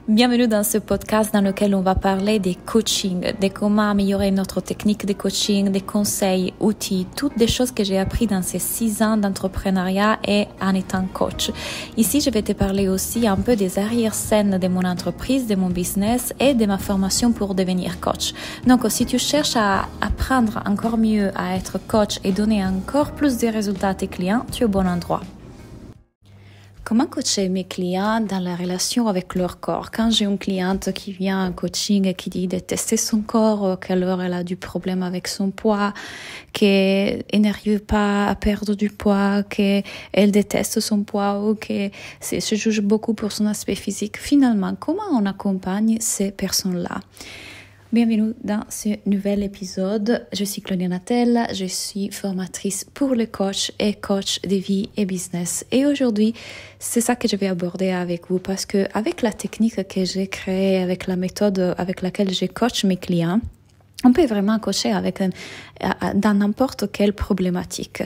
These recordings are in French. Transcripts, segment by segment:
Bienvenue dans ce podcast dans lequel on va parler des coachings, de comment améliorer notre technique de coaching, des conseils, outils, toutes des choses que j'ai appris dans ces 6 ans d'entrepreneuriat et en étant coach. Ici, je vais te parler aussi un peu des arrière-scènes de mon entreprise, de mon business et de ma formation pour devenir coach. Donc, si tu cherches à apprendre encore mieux à être coach et donner encore plus de résultats à tes clients, tu es au bon endroit. Comment coacher mes clients dans la relation avec leur corps? Quand j'ai une cliente qui vient en coaching et qui dit de tester son corps, qu'alors elle a du problème avec son poids, qu'elle n'arrive pas à perdre du poids, qu'elle déteste son poids ou qu'elle se juge beaucoup pour son aspect physique, finalement, comment on accompagne ces personnes-là? Bienvenue dans ce nouvel épisode. Je suis Claudia Nattel, je suis formatrice pour les coachs et coach de vie et business. Et aujourd'hui, c'est ça que je vais aborder avec vous parce que avec la technique que j'ai créée, avec la méthode avec laquelle je coach mes clients, on peut vraiment coacher dans n'importe quelle problématique.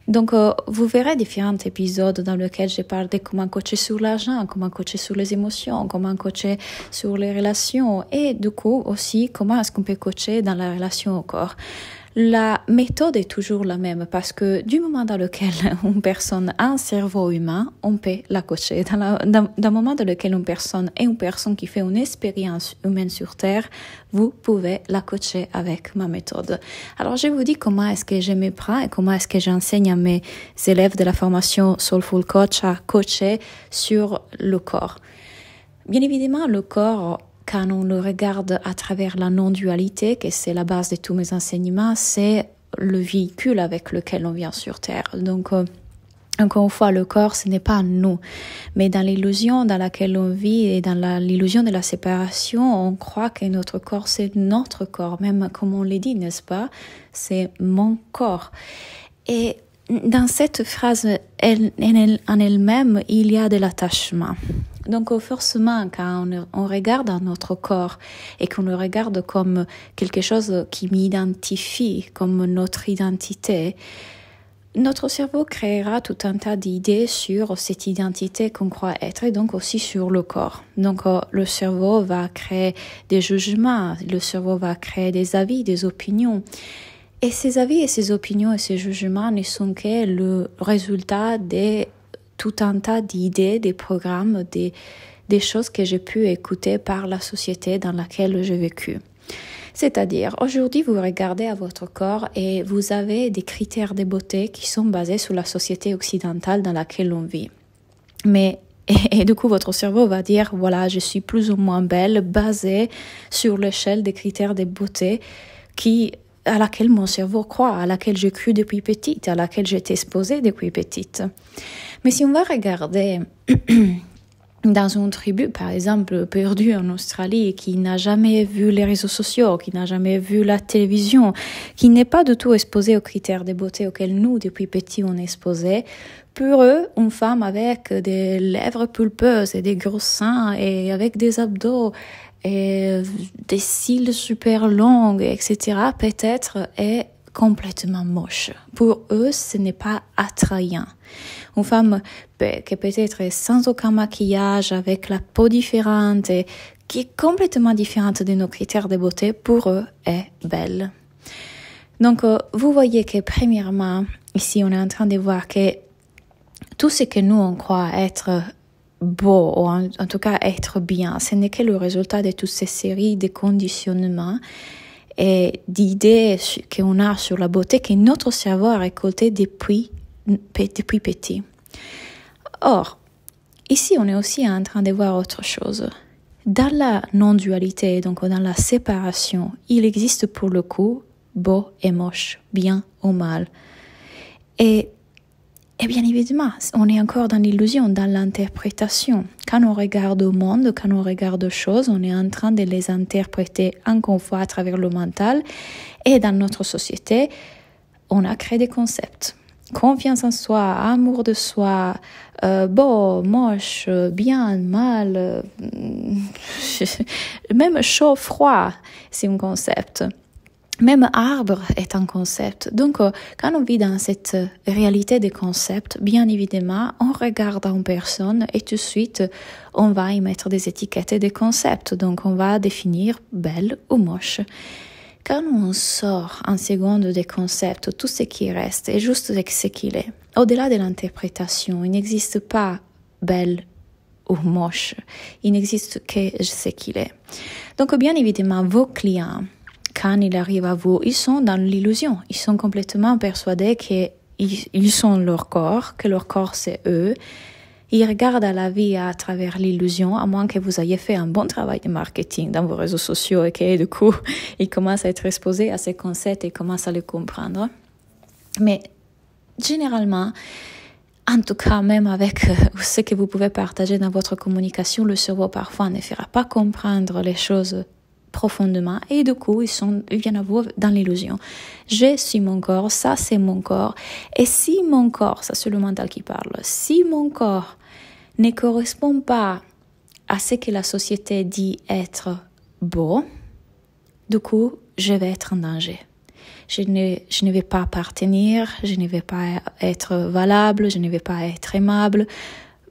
Donc, vous verrez différents épisodes dans lesquels je parle de comment coacher sur l'argent, comment coacher sur les émotions, comment coacher sur les relations et du coup aussi comment est-ce qu'on peut coacher dans la relation au corps. La méthode est toujours la même parce que du moment dans lequel une personne a un cerveau humain, on peut la coacher. Dans le moment dans lequel une personne est une personne qui fait une expérience humaine sur Terre, vous pouvez la coacher avec ma méthode. Alors, je vous dis comment est-ce que je me prends et comment est-ce que j'enseigne à mes élèves de la formation Soulful Coach à coacher sur le corps. Bien évidemment, le corps, quand on le regarde à travers la non-dualité, que c'est la base de tous mes enseignements, c'est le véhicule avec lequel on vient sur Terre. Donc, encore une fois, le corps, ce n'est pas nous. Mais dans l'illusion dans laquelle on vit et dans l'illusion de la séparation, on croit que notre corps, c'est notre corps. Même comme on l'a dit, n'est-ce pas? C'est mon corps. Et dans cette phrase en elle-même, il y a de l'attachement. Donc, forcément, quand on regarde notre corps et qu'on le regarde comme quelque chose qui m'identifie, comme notre identité, notre cerveau créera tout un tas d'idées sur cette identité qu'on croit être et donc aussi sur le corps. Donc, le cerveau va créer des jugements, le cerveau va créer des avis, des opinions. Et ces avis et ces opinions et ces jugements ne sont que le résultat de tout un tas d'idées, des programmes, des choses que j'ai pu écouter par la société dans laquelle j'ai vécu. C'est-à-dire, aujourd'hui, vous regardez à votre corps et vous avez des critères de beauté qui sont basés sur la société occidentale dans laquelle on vit. Et du coup, votre cerveau va dire, voilà, je suis plus ou moins belle, basée sur l'échelle des critères de beauté à laquelle mon cerveau croit, à laquelle j'ai cru depuis petite, à laquelle j'ai été exposée depuis petite. Mais si on va regarder dans une tribu, par exemple, perdue en Australie, qui n'a jamais vu les réseaux sociaux, qui n'a jamais vu la télévision, qui n'est pas du tout exposée aux critères de beauté auxquels nous, depuis petit, on est exposés, pour eux, une femme avec des lèvres pulpeuses et des gros seins et avec des abdos et des cils super longs, etc., peut-être est complètement moche. Pour eux, ce n'est pas attrayant. Une femme qui peut-être est sans aucun maquillage, avec la peau différente et qui est complètement différente de nos critères de beauté, pour eux, est belle. Donc, vous voyez que premièrement, ici, on est en train de voir que tout ce que nous, on croit être beau, ou en tout cas être bien, ce n'est que le résultat de toutes ces séries de conditionnements et d'idées qu'on a sur la beauté que notre cerveau a récolté depuis petit. Or, ici, on est aussi en train de voir autre chose. Dans la non-dualité, donc dans la séparation, il existe pour le coup beau et moche, bien ou mal. Et bien évidemment, on est encore dans l'illusion, dans l'interprétation. Quand on regarde au monde, quand on regarde aux choses, on est en train de les interpréter encore une fois à travers le mental. Et dans notre société, on a créé des concepts. Confiance en soi, amour de soi, beau, moche, bien, mal, même chaud, froid, c'est un concept. Même arbre est un concept. Donc, quand on vit dans cette réalité des concepts, bien évidemment, on regarde en personne et tout de suite, on va y mettre des étiquettes et des concepts. Donc, on va définir belle ou moche. Quand on sort en seconde des concepts, tout ce qui reste est juste ce qu'il est. Au-delà de l'interprétation, il n'existe pas belle ou moche. Il n'existe que ce qu'il est. Donc, bien évidemment, vos clients, quand ils arrivent à vous, ils sont dans l'illusion. Ils sont complètement persuadés qu'ils sont leur corps, que leur corps c'est eux. Ils regardent à la vie à travers l'illusion, à moins que vous ayez fait un bon travail de marketing dans vos réseaux sociaux et que du coup, ils commencent à être exposés à ces concepts et commencent à les comprendre. Mais généralement, en tout cas, même avec ce que vous pouvez partager dans votre communication, le cerveau parfois ne fera pas comprendre les choses profondément et du coup, ils viennent à vous dans l'illusion. Je suis mon corps, ça c'est mon corps. Et si mon corps, ça c'est le mental qui parle, si mon corps ne correspond pas à ce que la société dit être beau, du coup, je vais être en danger. Je ne vais pas appartenir, je ne vais pas être valable, je ne vais pas être aimable.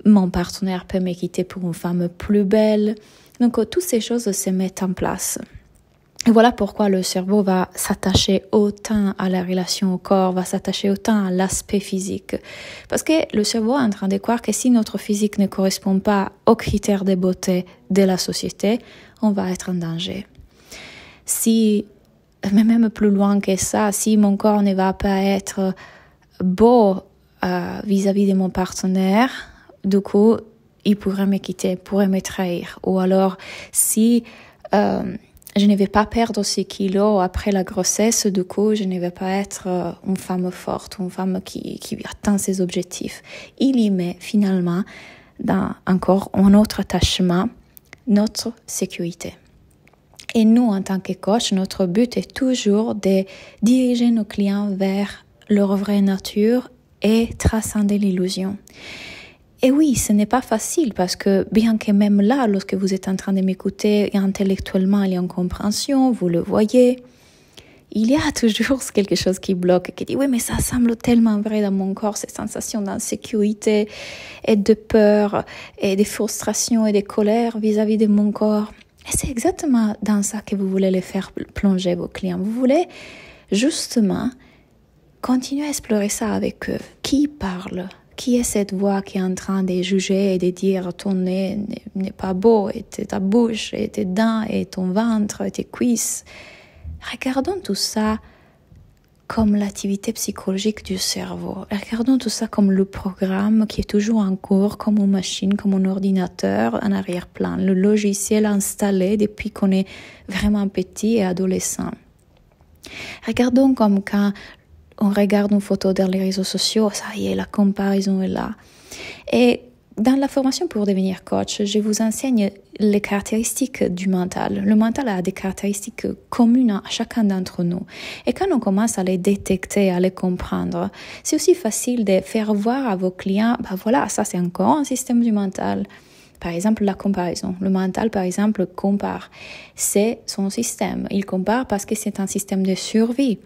Mon partenaire peut me quitter pour une femme plus belle. Donc, toutes ces choses se mettent en place. Et voilà pourquoi le cerveau va s'attacher autant à la relation au corps, va s'attacher autant à l'aspect physique. Parce que le cerveau est en train de croire que si notre physique ne correspond pas aux critères de beauté de la société, on va être en danger. Mais même plus loin que ça, si mon corps ne va pas être beau vis-à-vis de mon partenaire, du coup, il pourrait me quitter, pourrait me trahir. Ou alors, si je ne vais pas perdre ces kilos après la grossesse, du coup, je ne vais pas être une femme forte, une femme qui atteint ses objectifs. Il y met finalement, dans encore un autre attachement, notre sécurité. Et nous, en tant que coach, notre but est toujours de diriger nos clients vers leur vraie nature et transcender l'illusion. Et oui, ce n'est pas facile parce que bien que même là, lorsque vous êtes en train de m'écouter intellectuellement, il y a une compréhension, vous le voyez, il y a toujours quelque chose qui bloque, qui dit oui, mais ça semble tellement vrai dans mon corps, cette sensation d'insécurité et de peur et de frustration et de colère vis-à-vis de mon corps. Et c'est exactement dans ça que vous voulez les faire plonger vos clients. Vous voulez justement continuer à explorer ça avec eux. Qui parle? Qui est cette voix qui est en train de juger et de dire ton nez n'est pas beau, et ta bouche, et tes dents, et ton ventre, et tes cuisses? Regardons tout ça comme l'activité psychologique du cerveau. Regardons tout ça comme le programme qui est toujours en cours, comme une machine, comme un ordinateur en arrière-plan, le logiciel installé depuis qu'on est vraiment petit et adolescent. Regardons comme quand on regarde une photo dans les réseaux sociaux, ça y est, la comparaison est là. Et dans la formation pour devenir coach, je vous enseigne les caractéristiques du mental. Le mental a des caractéristiques communes à chacun d'entre nous. Et quand on commence à les détecter, à les comprendre, c'est aussi facile de faire voir à vos clients, voilà, ça c'est encore un système du mental. Par exemple, la comparaison. Le mental, par exemple, compare. C'est son système. Il compare parce que c'est un système de survie.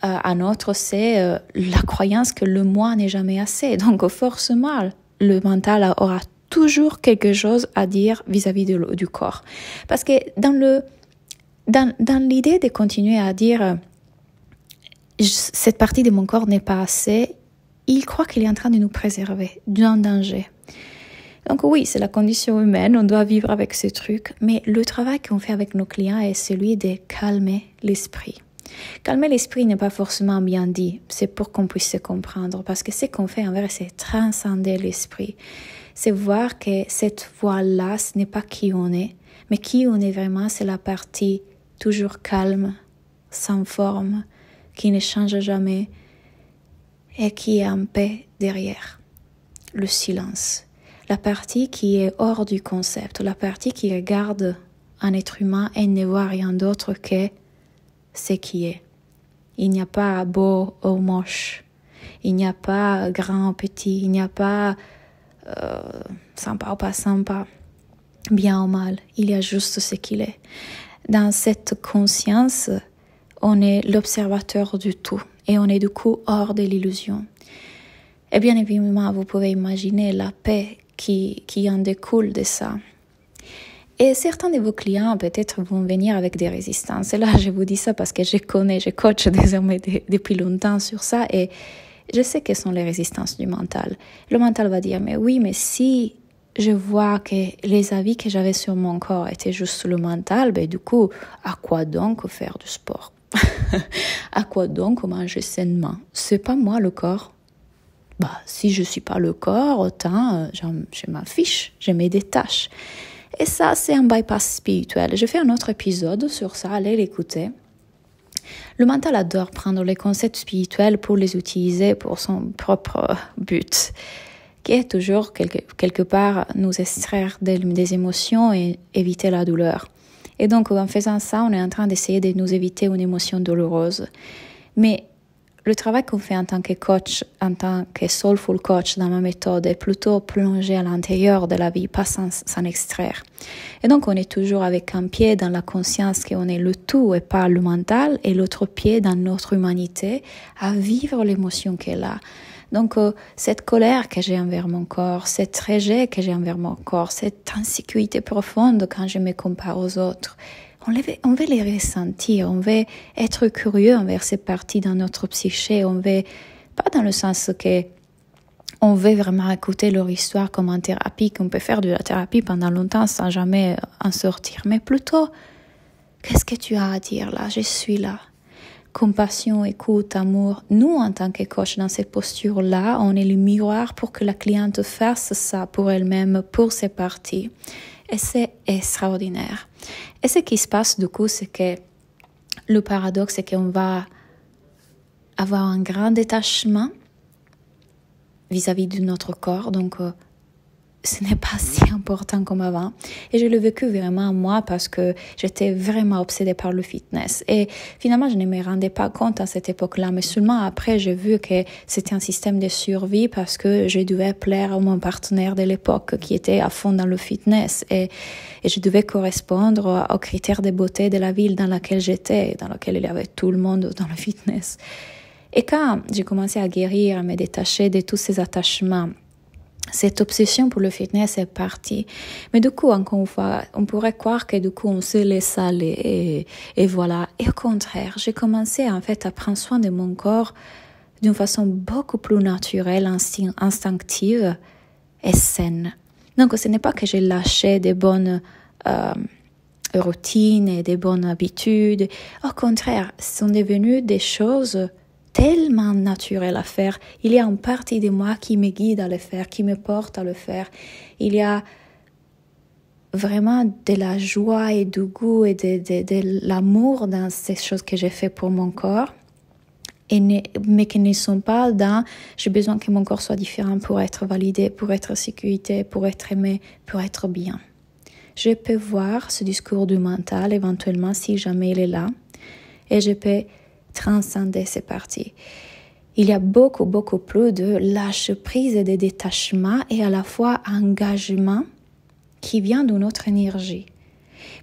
Un autre, c'est la croyance que le moi n'est jamais assez. Donc, forcément, le mental aura toujours quelque chose à dire vis-à-vis du corps. Parce que dans l'idée de continuer à dire cette partie de mon corps n'est pas assez, il croit qu'il est en train de nous préserver d'un danger. Donc oui, c'est la condition humaine, on doit vivre avec ce truc, mais le travail qu'on fait avec nos clients est celui de calmer l'esprit. Calmer l'esprit n'est pas forcément bien dit, c'est pour qu'on puisse se comprendre, parce que ce qu'on fait en vrai, c'est transcender l'esprit. C'est voir que cette voie-là, ce n'est pas qui on est, mais qui on est vraiment, c'est la partie toujours calme, sans forme, qui ne change jamais et qui est en paix derrière. Le silence. La partie qui est hors du concept, la partie qui regarde un être humain et ne voit rien d'autre que ce qui est. Il n'y a pas beau ou moche. Il n'y a pas grand ou petit. Il n'y a pas sympa ou pas sympa, bien ou mal. Il y a juste ce qu'il est. Dans cette conscience, on est l'observateur du tout et on est du coup hors de l'illusion. Et bien évidemment, vous pouvez imaginer la paix qui en découle de ça. Et certains de vos clients peut-être vont venir avec des résistances. Et là, je vous dis ça parce que je coach désormais depuis longtemps sur ça et je sais quelles sont les résistances du mental. Le mental va dire, mais oui, mais si je vois que les avis que j'avais sur mon corps étaient juste le mental, du coup, à quoi donc faire du sport? À quoi donc manger sainement? C'est pas moi le corps. Si je suis pas le corps, autant je m'en fiche, je me détache. Et ça, c'est un bypass spirituel. Je fais un autre épisode sur ça, allez l'écouter. Le mental adore prendre les concepts spirituels pour les utiliser pour son propre but, qui est toujours quelque part nous extraire des émotions et éviter la douleur. Et donc, en faisant ça, on est en train d'essayer de nous éviter une émotion douloureuse. Mais le travail qu'on fait en tant que coach, en tant que soulful coach dans ma méthode est plutôt plonger à l'intérieur de la vie, pas s'en extraire. Et donc, on est toujours avec un pied dans la conscience qu'on est le tout et pas le mental, et l'autre pied dans notre humanité à vivre l'émotion qu'elle a. Donc, cette colère que j'ai envers mon corps, cet rejet que j'ai envers mon corps, cette insécurité profonde quand je me compare aux autres, on veut les ressentir, on veut être curieux envers ces parties dans notre psyché, on veut, pas dans le sens que on veut vraiment écouter leur histoire comme en thérapie, qu'on peut faire de la thérapie pendant longtemps sans jamais en sortir, mais plutôt, qu'est-ce que tu as à dire là? Je suis là. Compassion, écoute, amour. Nous, en tant que coach, dans cette posture-là, on est le miroir pour que la cliente fasse ça pour elle-même, pour ses parties. Et c'est extraordinaire. Et ce qui se passe, du coup, c'est que le paradoxe, c'est qu'on va avoir un grand détachement vis-à-vis de notre corps. Donc, ce n'est pas si important comme avant. Et je l'ai vécu vraiment moi parce que j'étais vraiment obsédée par le fitness. Et finalement, je ne me rendais pas compte à cette époque-là. Mais seulement après, j'ai vu que c'était un système de survie parce que je devais plaire à mon partenaire de l'époque qui était à fond dans le fitness. Et je devais correspondre aux critères de beauté de la ville dans laquelle j'étais, dans laquelle il y avait tout le monde dans le fitness. Et quand j'ai commencé à guérir, à me détacher de tous ces attachements, cette obsession pour le fitness est partie. Mais du coup, encore une fois, on pourrait croire que du coup, on se laisse aller et voilà. Et au contraire, j'ai commencé en fait à prendre soin de mon corps d'une façon beaucoup plus naturelle, instinctive et saine. Donc, ce n'est pas que j'ai lâché des bonnes routines et des bonnes habitudes. Au contraire, ce sont devenues des choses tellement naturel à faire. Il y a une partie de moi qui me guide à le faire, qui me porte à le faire. Il y a vraiment de la joie et du goût et de l'amour dans ces choses que j'ai fait pour mon corps, mais qui ne sont pas dans « j'ai besoin que mon corps soit différent pour être validé, pour être en sécurité, pour être aimé, pour être bien ». Je peux voir ce discours du mental éventuellement si jamais il est là et je peux transcender ces parties. Il y a beaucoup plus de lâche-prise et de détachement et à la fois engagement qui vient de notre énergie.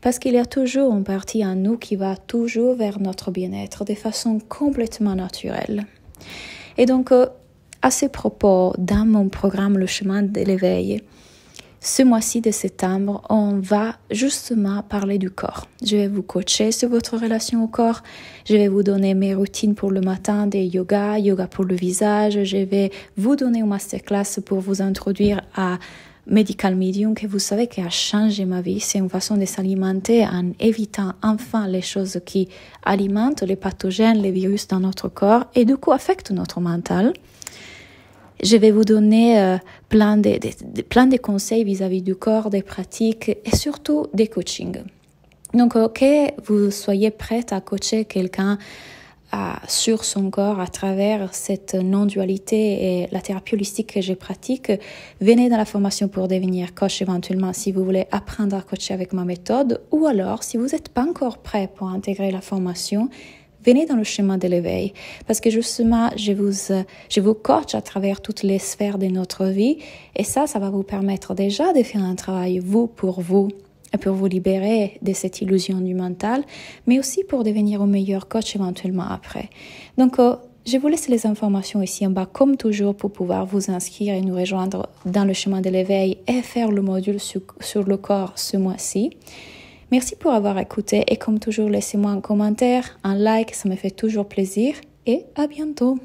Parce qu'il y a toujours une partie en nous qui va toujours vers notre bien-être de façon complètement naturelle. Et donc, à ce propos, dans mon programme Le chemin de l'éveil, ce mois-ci de septembre, on va justement parler du corps. Je vais vous coacher sur votre relation au corps. Je vais vous donner mes routines pour le matin de yoga pour le visage. Je vais vous donner une masterclass pour vous introduire à Medical Medium, que vous savez qui a changé ma vie. C'est une façon de s'alimenter en évitant enfin les choses qui alimentent les pathogènes, les virus dans notre corps et du coup affectent notre mental. Je vais vous donner plein de conseils vis-à-vis du corps, des pratiques et surtout des coachings. Donc, que vous soyez prête à coacher quelqu'un sur son corps à travers cette non-dualité et la thérapie holistique que je pratique, venez dans la formation pour devenir coach éventuellement si vous voulez apprendre à coacher avec ma méthode ou alors, si vous n'êtes pas encore prêt pour intégrer la formation, venez dans le chemin de l'éveil parce que justement, je vous coach à travers toutes les sphères de notre vie et ça va vous permettre déjà de faire un travail vous pour vous pour vous libérer de cette illusion du mental, mais aussi pour devenir un meilleur coach éventuellement après. Donc, je vous laisse les informations ici en bas, comme toujours, pour pouvoir vous inscrire et nous rejoindre dans le chemin de l'éveil et faire le module sur le corps ce mois-ci. Merci pour avoir écouté et comme toujours, laissez-moi un commentaire, un like, ça me fait toujours plaisir et à bientôt.